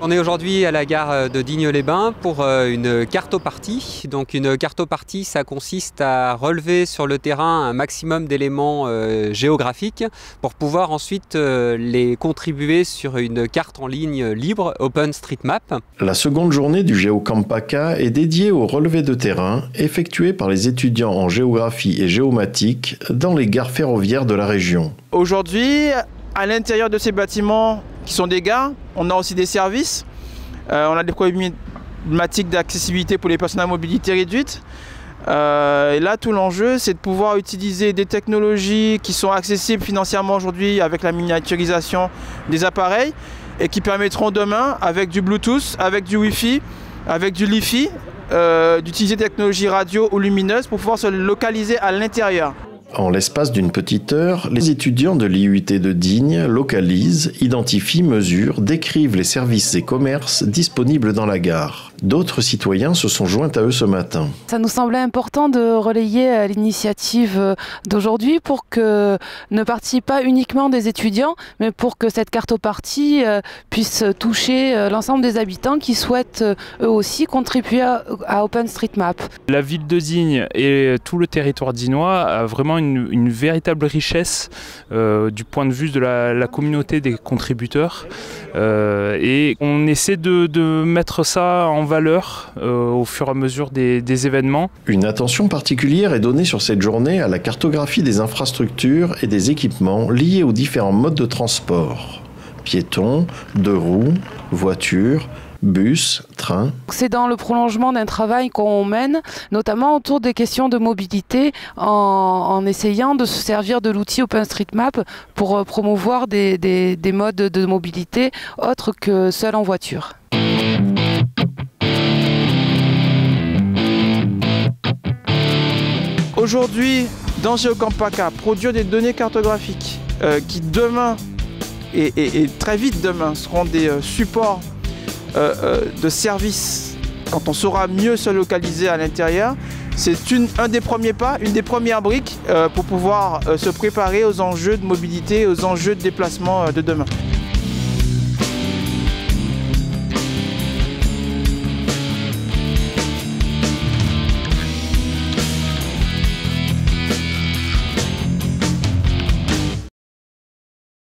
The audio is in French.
On est aujourd'hui à la gare de Digne-les-Bains pour une cartopartie. Donc une cartopartie, ça consiste à relever sur le terrain un maximum d'éléments géographiques pour pouvoir ensuite les contribuer sur une carte en ligne libre OpenStreetMap. La seconde journée du GeoCamp PACA est dédiée au relevé de terrain effectué par les étudiants en géographie et géomatique dans les gares ferroviaires de la région. Aujourd'hui, à l'intérieur de ces bâtiments qui sont des gares, on a aussi des services. On a des problématiques d'accessibilité pour les personnes à mobilité réduite. Et là, tout l'enjeu, c'est de pouvoir utiliser des technologies qui sont accessibles financièrement aujourd'hui avec la miniaturisation des appareils et qui permettront demain, avec du Bluetooth, avec du Wi-Fi, avec du Li-Fi, d'utiliser des technologies radio ou lumineuses pour pouvoir se localiser à l'intérieur. En l'espace d'une petite heure, les étudiants de l'IUT de Digne localisent, identifient, mesurent, décrivent les services et commerces disponibles dans la gare. D'autres citoyens se sont joints à eux ce matin. Ça nous semblait important de relayer l'initiative d'aujourd'hui pour que ne participent pas uniquement des étudiants, mais pour que cette cartopartie puisse toucher l'ensemble des habitants qui souhaitent eux aussi contribuer à OpenStreetMap. La ville de Digne et tout le territoire dignois a vraiment une véritable richesse du point de vue de la communauté des contributeurs et on essaie de mettre ça en valeur au fur et à mesure des événements. Une attention particulière est donnée sur cette journée à la cartographie des infrastructures et des équipements liés aux différents modes de transport. Piétons, deux roues, voitures, bus, train. C'est dans le prolongement d'un travail qu'on mène, notamment autour des questions de mobilité, en essayant de se servir de l'outil OpenStreetMap pour promouvoir des modes de mobilité autres que seuls en voiture. Aujourd'hui, dans GeoCamp PACA, produire des données cartographiques qui demain et très vite demain seront des supports de services quand on saura mieux se localiser à l'intérieur, c'est un des premiers pas, une des premières briques pour pouvoir se préparer aux enjeux de mobilité, aux enjeux de déplacement de demain.